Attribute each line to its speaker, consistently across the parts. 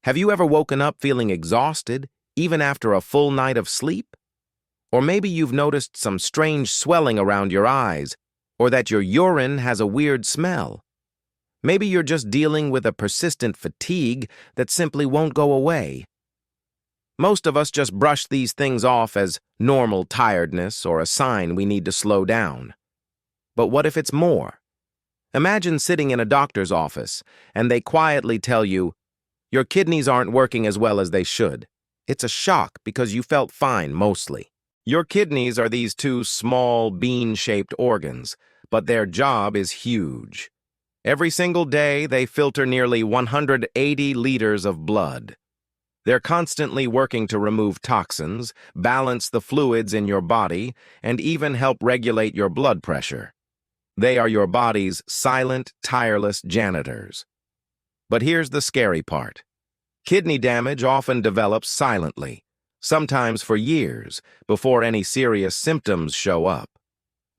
Speaker 1: Have you ever woken up feeling exhausted, even after a full night of sleep? Or maybe you've noticed some strange swelling around your eyes, or that your urine has a weird smell. Maybe you're just dealing with a persistent fatigue that simply won't go away. Most of us just brush these things off as normal tiredness or a sign we need to slow down. But what if it's more? Imagine sitting in a doctor's office and they quietly tell you, your kidneys aren't working as well as they should. It's a shock because you felt fine mostly. Your kidneys are these two small, bean-shaped organs, but their job is huge. Every single day, they filter nearly 180 liters of blood. They're constantly working to remove toxins, balance the fluids in your body, and even help regulate your blood pressure. They are your body's silent, tireless janitors. But here's the scary part. Kidney damage often develops silently, sometimes for years, before any serious symptoms show up.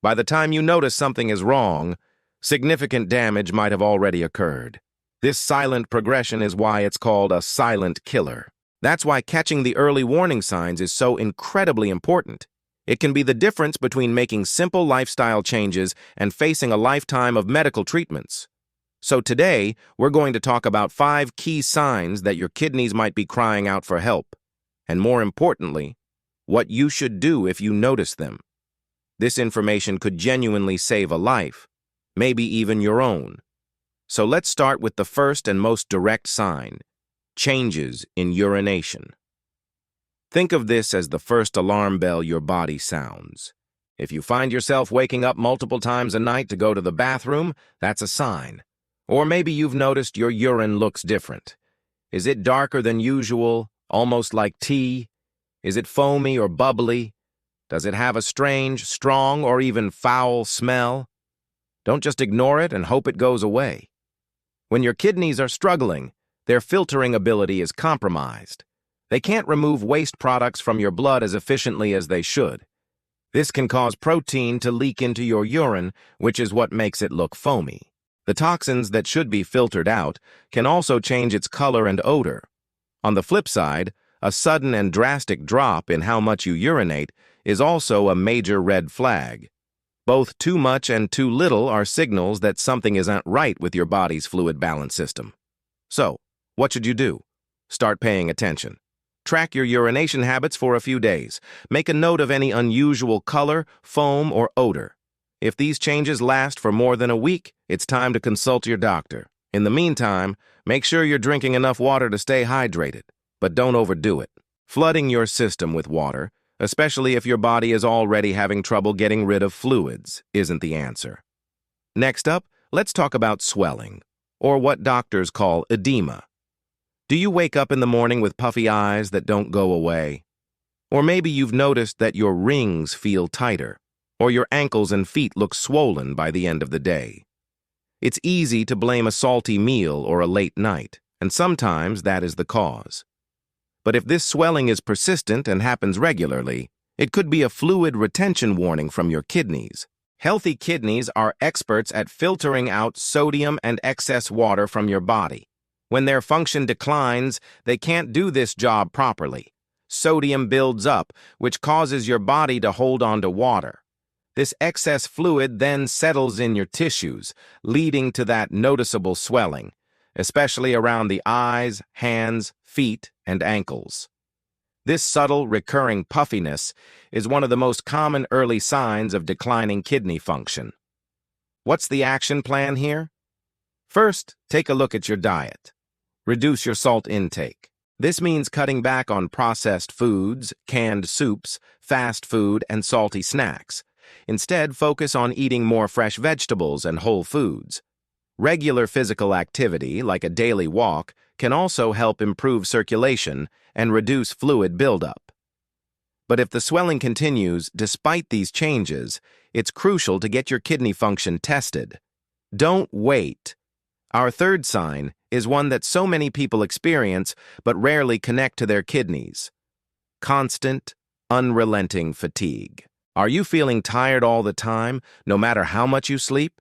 Speaker 1: By the time you notice something is wrong, significant damage might have already occurred. This silent progression is why it's called a silent killer. That's why catching the early warning signs is so incredibly important. It can be the difference between making simple lifestyle changes and facing a lifetime of medical treatments. So today, we're going to talk about 5 key signs that your kidneys might be crying out for help. And more importantly, what you should do if you notice them. This information could genuinely save a life, maybe even your own. So let's start with the first and most direct sign, changes in urination. Think of this as the first alarm bell your body sounds. If you find yourself waking up multiple times a night to go to the bathroom, that's a sign. Or maybe you've noticed your urine looks different. Is it darker than usual, almost like tea? Is it foamy or bubbly? Does it have a strange, strong, or even foul smell? Don't just ignore it and hope it goes away. When your kidneys are struggling, their filtering ability is compromised. They can't remove waste products from your blood as efficiently as they should. This can cause protein to leak into your urine, which is what makes it look foamy. The toxins that should be filtered out can also change its color and odor. On the flip side, a sudden and drastic drop in how much you urinate is also a major red flag. Both too much and too little are signals that something isn't right with your body's fluid balance system. So, what should you do? Start paying attention. Track your urination habits for a few days. Make a note of any unusual color, foam, or odor. If these changes last for more than a week, it's time to consult your doctor. In the meantime, make sure you're drinking enough water to stay hydrated, but don't overdo it. Flooding your system with water, especially if your body is already having trouble getting rid of fluids, isn't the answer. Next up, let's talk about swelling, or what doctors call edema. Do you wake up in the morning with puffy eyes that don't go away? Or maybe you've noticed that your rings feel tighter, or your ankles and feet look swollen by the end of the day. It's easy to blame a salty meal or a late night, and sometimes that is the cause. But if this swelling is persistent and happens regularly, it could be a fluid retention warning from your kidneys. Healthy kidneys are experts at filtering out sodium and excess water from your body. When their function declines, they can't do this job properly. Sodium builds up, which causes your body to hold on to water. This excess fluid then settles in your tissues, leading to that noticeable swelling, especially around the eyes, hands, feet, and ankles. This subtle, recurring puffiness is one of the most common early signs of declining kidney function. What's the action plan here? First, take a look at your diet. Reduce your salt intake. This means cutting back on processed foods, canned soups, fast food, and salty snacks. Instead, focus on eating more fresh vegetables and whole foods. Regular physical activity, like a daily walk, can also help improve circulation and reduce fluid buildup. But if the swelling continues despite these changes, it's crucial to get your kidney function tested. Don't wait. Our third sign is one that so many people experience but rarely connect to their kidneys. Constant, unrelenting fatigue. Are you feeling tired all the time, no matter how much you sleep?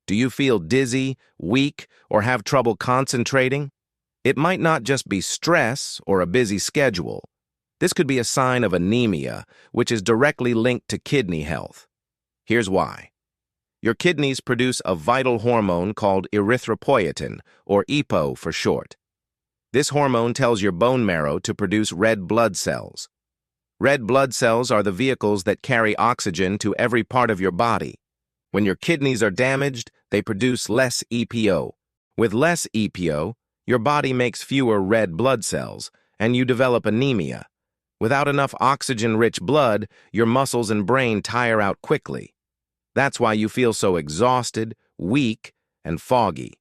Speaker 1: Do you feel dizzy, weak, or have trouble concentrating? It might not just be stress or a busy schedule. This could be a sign of anemia, which is directly linked to kidney health. Here's why. Your kidneys produce a vital hormone called erythropoietin, or EPO for short. This hormone tells your bone marrow to produce red blood cells. Red blood cells are the vehicles that carry oxygen to every part of your body. When your kidneys are damaged, they produce less EPO. With less EPO, your body makes fewer red blood cells, and you develop anemia. Without enough oxygen-rich blood, your muscles and brain tire out quickly. That's why you feel so exhausted, weak, and foggy.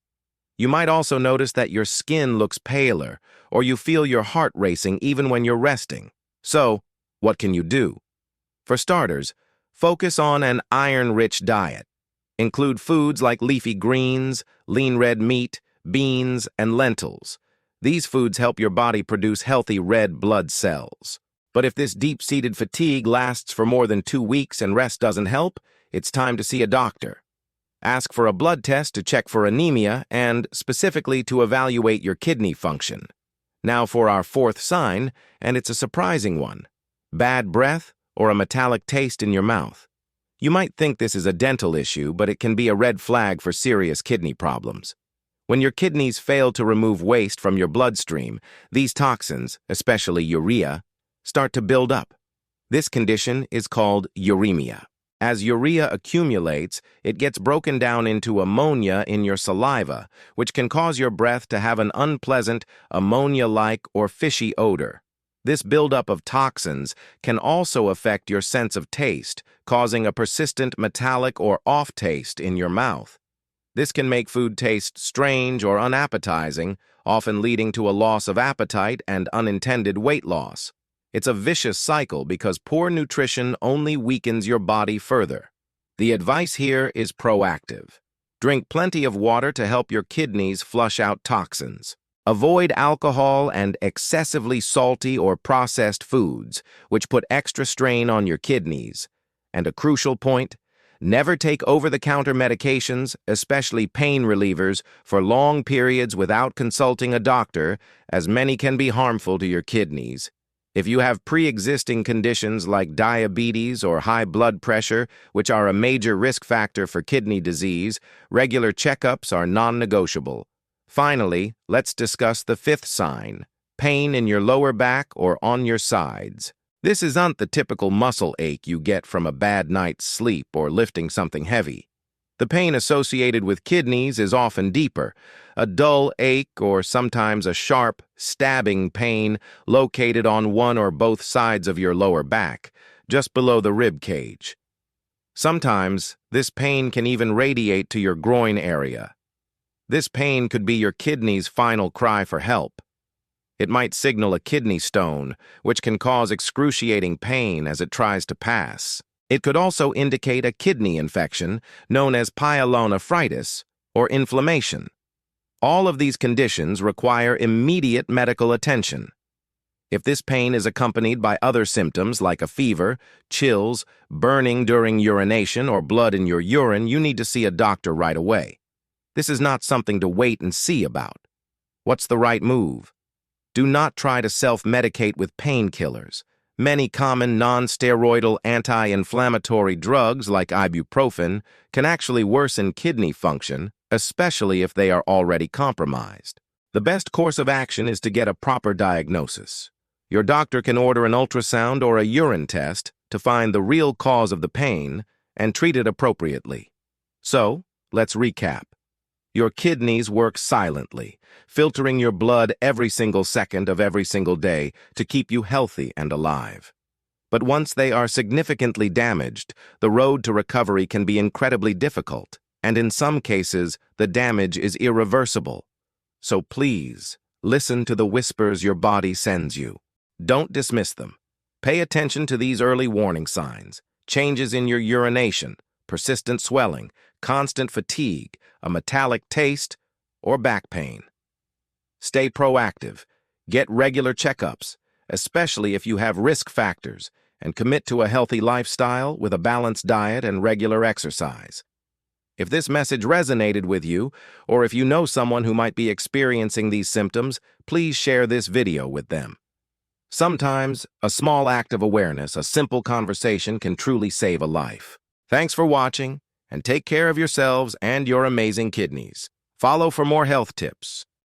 Speaker 1: You might also notice that your skin looks paler, or you feel your heart racing even when you're resting. So, what can you do? For starters, focus on an iron-rich diet. Include foods like leafy greens, lean red meat, beans, and lentils. These foods help your body produce healthy red blood cells. But if this deep-seated fatigue lasts for more than 2 weeks and rest doesn't help, it's time to see a doctor. Ask for a blood test to check for anemia and specifically to evaluate your kidney function. Now for our fourth sign, and it's a surprising one. Bad breath or a metallic taste in your mouth. You might think this is a dental issue, but it can be a red flag for serious kidney problems. When your kidneys fail to remove waste from your bloodstream, these toxins, especially urea, start to build up. This condition is called uremia. As urea accumulates, it gets broken down into ammonia in your saliva, which can cause your breath to have an unpleasant, ammonia-like or fishy odor. This buildup of toxins can also affect your sense of taste, causing a persistent metallic or off taste in your mouth. This can make food taste strange or unappetizing, often leading to a loss of appetite and unintended weight loss. It's a vicious cycle because poor nutrition only weakens your body further. The advice here is proactive. Drink plenty of water to help your kidneys flush out toxins. Avoid alcohol and excessively salty or processed foods, which put extra strain on your kidneys. And a crucial point, never take over-the-counter medications, especially pain relievers, for long periods without consulting a doctor, as many can be harmful to your kidneys. If you have pre-existing conditions like diabetes or high blood pressure, which are a major risk factor for kidney disease, regular checkups are non-negotiable. Finally, let's discuss the fifth sign, pain in your lower back or on your sides. This isn't the typical muscle ache you get from a bad night's sleep or lifting something heavy. The pain associated with kidneys is often deeper, a dull ache or sometimes a sharp, stabbing pain located on one or both sides of your lower back, just below the rib cage. Sometimes, this pain can even radiate to your groin area. This pain could be your kidney's final cry for help. It might signal a kidney stone, which can cause excruciating pain as it tries to pass. It could also indicate a kidney infection known as pyelonephritis or inflammation. All of these conditions require immediate medical attention. If this pain is accompanied by other symptoms like a fever, chills, burning during urination, or blood in your urine, you need to see a doctor right away. This is not something to wait and see about. What's the right move? Do not try to self-medicate with painkillers. Many common non-steroidal anti-inflammatory drugs like ibuprofen can actually worsen kidney function, especially if they are already compromised. The best course of action is to get a proper diagnosis. Your doctor can order an ultrasound or a urine test to find the real cause of the pain and treat it appropriately. So, let's recap. Your kidneys work silently, filtering your blood every single second of every single day to keep you healthy and alive. But once they are significantly damaged, the road to recovery can be incredibly difficult, and in some cases, the damage is irreversible. So please, listen to the whispers your body sends you. Don't dismiss them. Pay attention to these early warning signs: changes in your urination, persistent swelling, constant fatigue, a metallic taste, or back pain. Stay proactive. Get regular checkups, especially if you have risk factors, and commit to a healthy lifestyle with a balanced diet and regular exercise. If this message resonated with you, or if you know someone who might be experiencing these symptoms, please share this video with them. Sometimes, a small act of awareness, a simple conversation can truly save a life. Thanks for watching, and take care of yourselves and your amazing kidneys. Follow for more health tips.